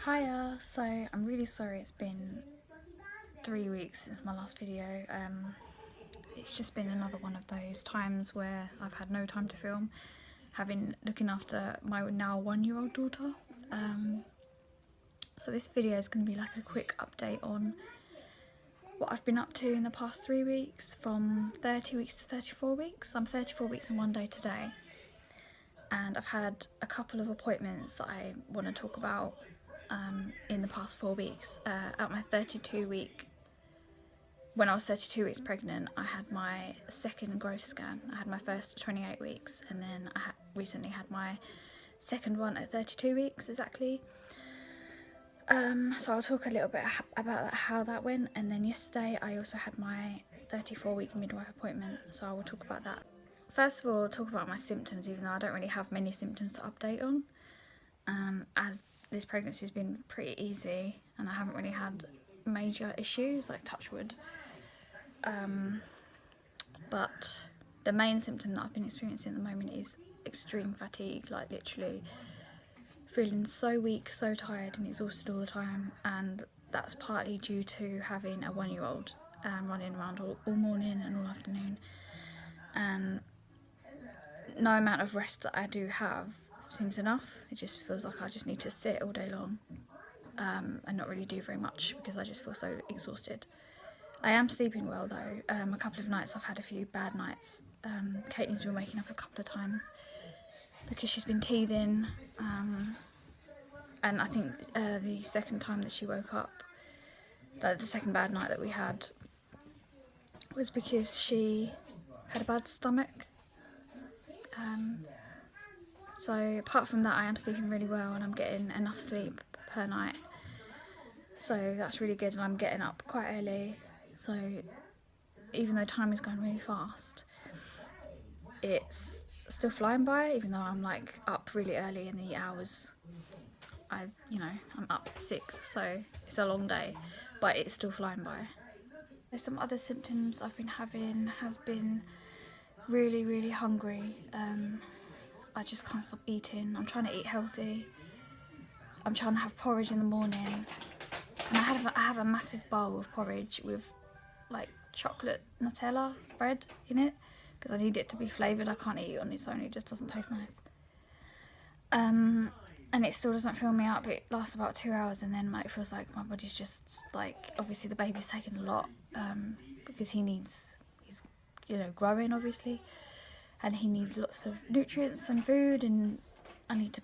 Hiya, so I'm really sorry it's been 3 weeks since my last video. It's just been another one of those times where I've had no time to film, looking after my now 1-year-old daughter. So this video is going to be like a quick update on what I've been up to in the past 3 weeks, from 30 weeks to 34 weeks. I'm 34 weeks and 1 day today, and I've had a couple of appointments that I want to talk about in the past 4 weeks. At my 32 week, when I was 32 weeks pregnant, I had my second growth scan. I had my first at 28 weeks, and then I recently had my second one at 32 weeks exactly. So I'll talk a little bit about how that went, and then yesterday I also had my 34-week midwife appointment, so I will talk about that. First of all, I'll talk about my symptoms, even though I don't really have many symptoms to update on, as this pregnancy has been pretty easy and I haven't really had major issues, like touch wood. But the main symptom that I've been experiencing at the moment is extreme fatigue, like literally feeling so weak, so tired and exhausted all the time, and that's partly due to having a 1-year-old running around all morning and all afternoon, and no amount of rest that I do have seems enough. It just feels like I just need to sit all day long and not really do very much because I just feel so exhausted. I am sleeping well though. A couple of nights I've had a few bad nights. Caitlin's been waking up a couple of times because she's been teething, and I think the second time that she woke up, the second bad night that we had, was because she had a bad stomach. So apart from that, I am sleeping really well and I'm getting enough sleep per night, so that's really good, and I'm getting up quite early, so even though time is going really fast, it's still flying by, even though I'm like up really early in the hours. I'm up at 6, so it's a long day, but it's still flying by. There's some other symptoms I've been having has been really hungry. I just can't stop eating. I'm trying to eat healthy. I'm trying to have porridge in the morning, and I have a massive bowl of porridge with like chocolate Nutella spread in it because I need it to be flavoured. I can't eat it on its own, it just doesn't taste nice. And it still doesn't fill me up. It lasts about 2 hours, and then it feels like my body's just like, obviously the baby's taking a lot because he's growing obviously, and he needs lots of nutrients and food, and I need to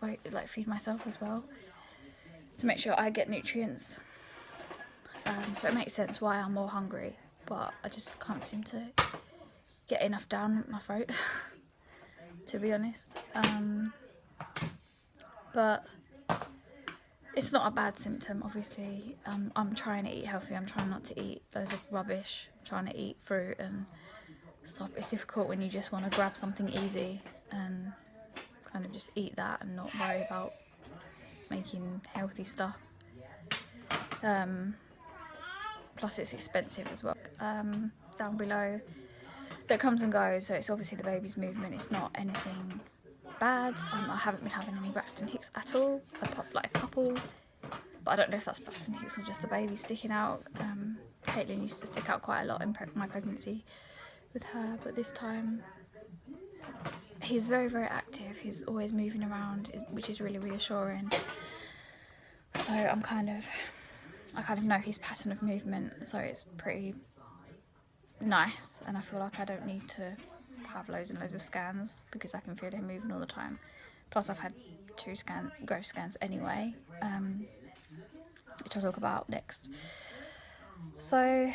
feed myself as well to make sure I get nutrients. So it makes sense why I'm more hungry, but I just can't seem to get enough down my throat to be honest. But it's not a bad symptom, obviously. I'm trying to eat healthy. I'm trying not to eat loads of rubbish. I'm trying to eat fruit and stuff. It's difficult when you just want to grab something easy and kind of just eat that and not worry about making healthy stuff. Plus it's expensive as well. Down below, that comes and goes, so it's obviously the baby's movement. It's not anything bad. I haven't been having any Braxton Hicks at all. I popped like a couple, but I don't know if that's Braxton Hicks or just the baby sticking out. Caitlin used to stick out quite a lot in my pregnancy with her, but this time he's very active. He's always moving around, which is really reassuring. So I kind of know his pattern of movement, so it's pretty nice, and I feel like I don't need to have loads and loads of scans because I can feel him moving all the time. Plus I've had 2 growth scans anyway, which I'll talk about next. So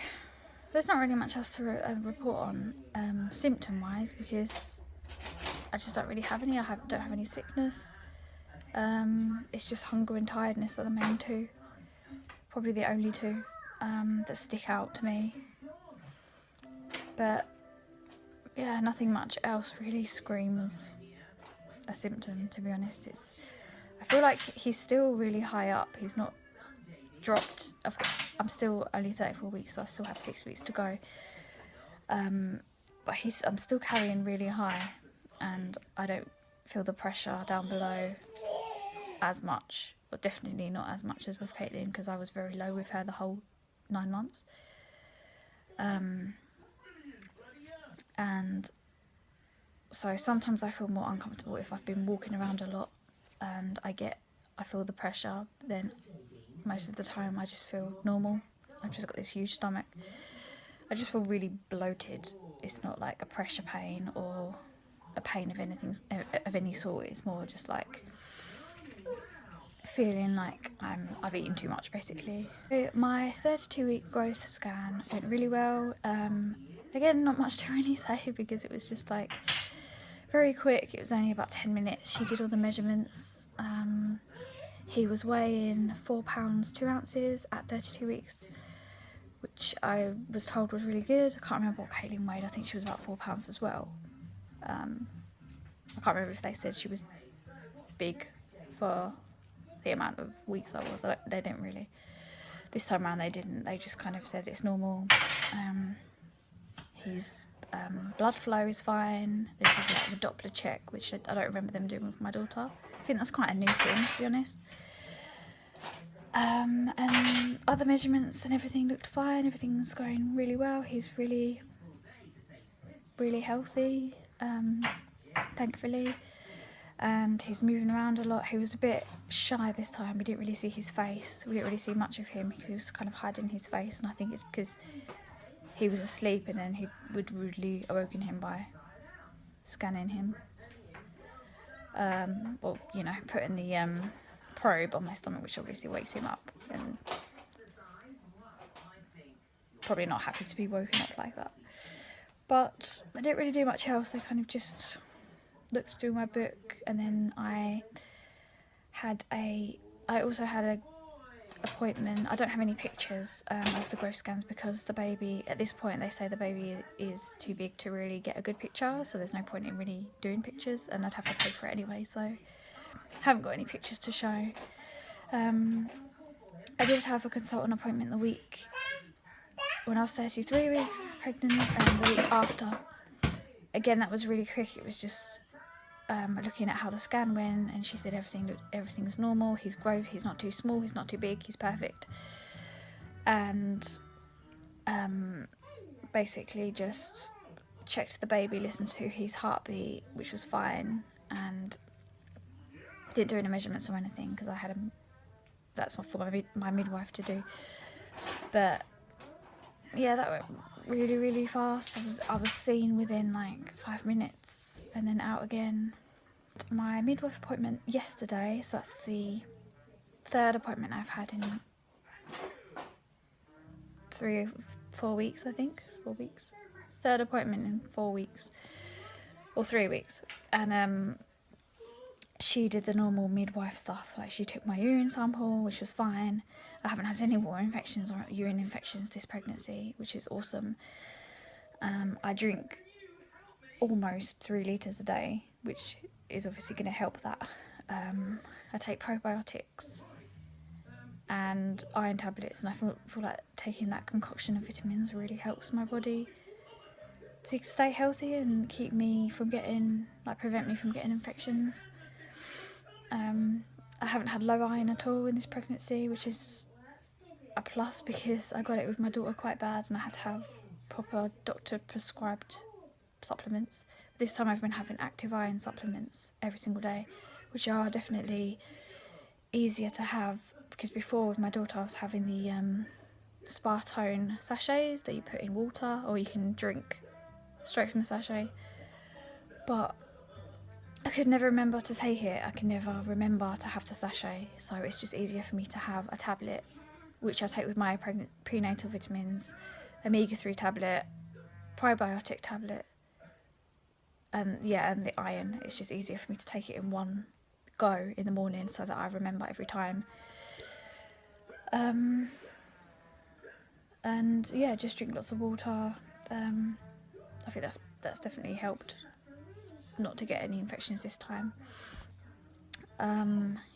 there's not really much else to report on symptom wise, because I just don't really have any. Don't have any sickness. It's just hunger and tiredness are the main two, probably the only two that stick out to me. But yeah, nothing much else really screams a symptom, to be honest. I feel like he's still really high up. He's not dropped. I'm still only 34 weeks, so I still have 6 weeks to go. But I'm still carrying really high, and I don't feel the pressure down below as much. but definitely not as much as with Caitlin, because I was very low with her the whole 9 months. And so sometimes I feel more uncomfortable if I've been walking around a lot and I feel the pressure. Then most of the time I just feel normal. I've just got this huge stomach. I just feel really bloated. It's not like a pressure pain or a pain of any sort. It's more just like feeling like I've eaten too much, basically. So my 32-week growth scan went really well. Again, not much to really say because it was just like very quick. It was only about 10 minutes. She did all the measurements. He was weighing 4 pounds 2 ounces at 32 weeks, which I was told was really good. I can't remember what Caitlin weighed. I think she was about 4 pounds as well. I can't remember if they said she was big for the amount of weeks I was. They didn't really. This time around they didn't. They just kind of said it's normal. His blood flow is fine. They did like the Doppler check, which I don't remember them doing with my daughter. I think that's quite a new thing, to be honest. And other measurements and everything looked fine. Everything's going really well. He's really, really healthy, thankfully. And he's moving around a lot. He was a bit shy this time. We didn't really see his face. We didn't really see much of him because he was kind of hiding his face. And I think it's because he was asleep and then he would rudely awoken him by scanning him. Or, you know, putting the probe on my stomach, which obviously wakes him up. And probably not happy to be woken up like that. But I didn't really do much else. I kind of just looked through my book, and then I also had a appointment. I don't have any pictures of the growth scans because the baby, at this point they say the baby is too big to really get a good picture, so there's no point in really doing pictures, and I'd have to pay for it anyway, so I haven't got any pictures to show. I did have a consultant appointment the week when I was 33 weeks pregnant, and the week after. Again, that was really quick. It was just looking at how the scan went, and she said everything's normal. His growth, he's not too small, he's not too big, he's perfect. And basically just checked the baby, listened to his heartbeat, which was fine, and didn't do any measurements or anything because that's for my midwife to do. But yeah, that went really, really fast. I was seen within like 5 minutes and then out again. My midwife appointment yesterday, so that's the third appointment I've had in 4 weeks, I think. 4 weeks. Third appointment in 4 weeks. Or 3 weeks. And she did the normal midwife stuff. Like, she took my urine sample, which was fine. I haven't had any water infections or urine infections this pregnancy, which is awesome. I drink almost 3 litres a day, which is obviously going to help that. I take probiotics and iron tablets, and I feel like taking that concoction of vitamins really helps my body to stay healthy and prevent me from getting infections. I haven't had low iron at all in this pregnancy, which is a plus because I got it with my daughter quite bad and I had to have proper doctor prescribed supplements. This time I've been having active iron supplements every single day, which are definitely easier to have, because before with my daughter I was having the Spartone sachets that you put in water or you can drink straight from the sachet, but I could never remember to take it. I can never remember to have the sachet, so it's just easier for me to have a tablet, which I take with my prenatal vitamins, omega-3 tablet, probiotic tablet, and the iron. It's just easier for me to take it in one go in the morning so that I remember every time. And yeah, just drink lots of water. I think that's definitely helped not to get any infections this time.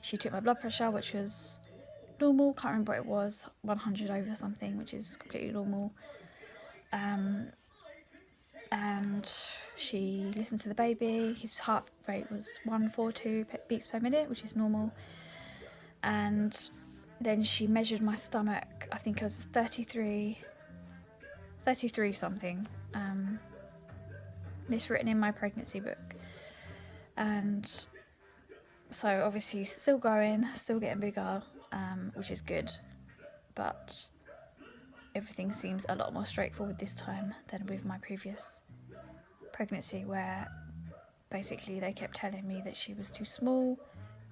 She took my blood pressure, which was normal. Can't remember what it was, 100 over something, which is completely normal. And she listened to the baby. His heart rate was 142 beats per minute, which is normal. and then she measured my stomach. I think it was 33 something. It's written in my pregnancy book. And so obviously still growing, still getting bigger, which is good. But everything seems a lot more straightforward this time than with my previous pregnancy, where basically they kept telling me that she was too small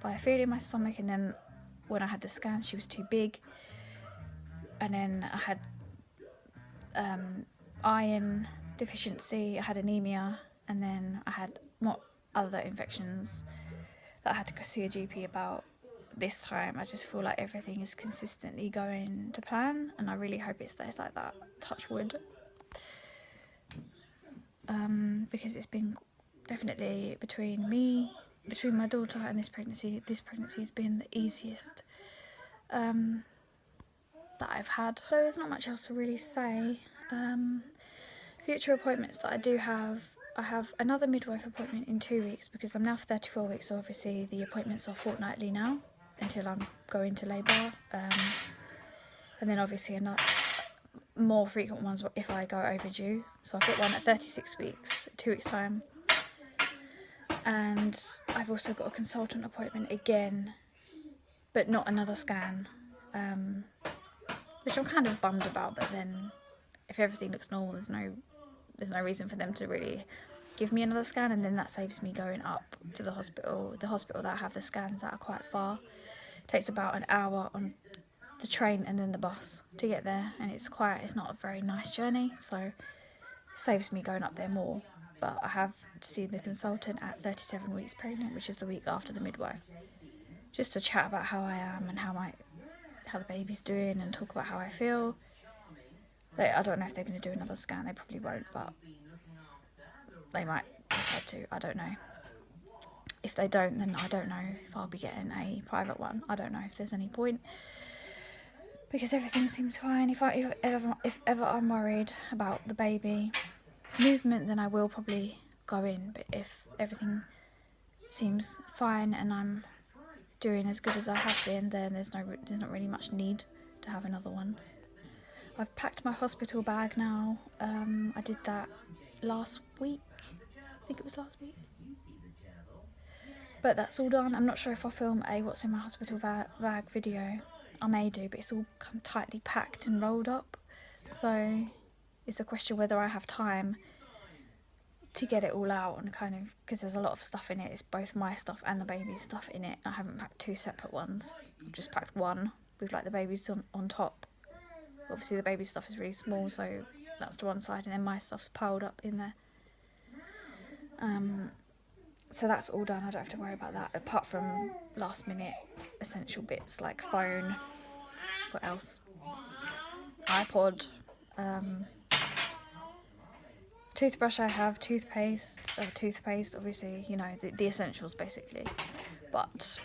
by feeling my stomach, and then when I had the scan she was too big, and then I had iron deficiency, I had anemia, and then I had other infections that I had to go see a GP about. This time I just feel like everything is consistently going to plan, and I really hope it stays like that, touch wood, because it's been definitely between my daughter and this pregnancy has been the easiest that I've had. So there's not much else to really say. Future appointments that I do have, I have another midwife appointment in 2 weeks because I'm now 34 weeks, so obviously the appointments are fortnightly now until I'm going to labour, and then obviously another more frequent ones if I go overdue. So I've got one at 36 weeks, 2 weeks time, and I've also got a consultant appointment again, but not another scan, which I'm kind of bummed about. But then if everything looks normal, there's no reason for them to really give me another scan, and then that saves me going up to the hospital that I have the scans at are quite far. It takes about an hour on the train and then the bus to get there, and it's not a very nice journey, so it saves me going up there more. But I have to see the consultant at 37 weeks pregnant, which is the week after the midwife, just to chat about how I am and how the baby's doing, and talk about how I feel. I don't know if they're going to do another scan, they probably won't, but they might decide to, I don't know. If they don't, then I don't know if I'll be getting a private one. I don't know if there's any point, because everything seems fine. If ever I'm worried about the baby's movement, then I will probably go in. But if everything seems fine and I'm doing as good as I have been, then there's not really much need to have another one. I've packed my hospital bag now. I did that last week. I think it was last week. But that's all done. I'm not sure if I'll film a what's in my hospital bag video. I may do, but it's all tightly packed and rolled up. So it's a question whether I have time to get it all out, and kind of, because there's a lot of stuff in it. It's both my stuff and the baby's stuff in it. I haven't packed two separate ones. I've just packed one with like the baby's on top. Obviously the baby's stuff is really small, so that's to one side, and then my stuff's piled up in there. So that's all done. I don't have to worry about that, apart from last minute essential bits like phone, what else, iPod, toothbrush. I have toothpaste, obviously, you know, the essentials basically. But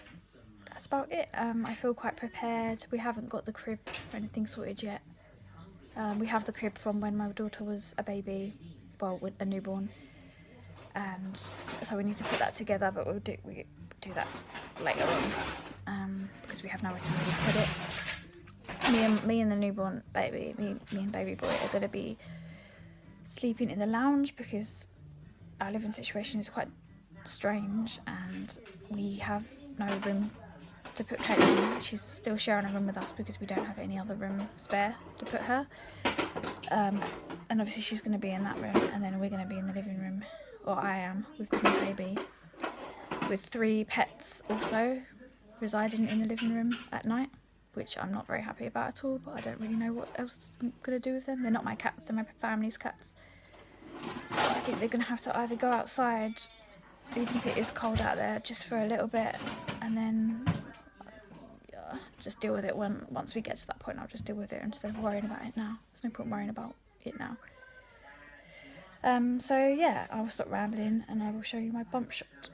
that's about it. I feel quite prepared. We haven't got the crib or anything sorted yet. We have the crib from when my daughter was a baby, well, with a newborn, and so we need to put that together, but we do that later on, because we have nowhere to really put it. Me and the newborn baby, me and baby boy are going to be sleeping in the lounge because our living situation is quite strange and we have no room to put Kate in. She's still sharing a room with us because we don't have any other room spare to put her, and obviously she's going to be in that room, and then we're going to be in the living room, or I am, with the new baby, with 3 pets also residing in the living room at night, which I'm not very happy about at all, but I don't really know what else I'm going to do with them. They're not my cats, they're my family's cats. But I think they're going to have to either go outside, even if it is cold out there, just for a little bit, and then just deal with it once we get to that point. I'll just deal with it instead of worrying about it now. There's no point worrying about it now. So yeah, I will stop rambling and I will show you my bump shot.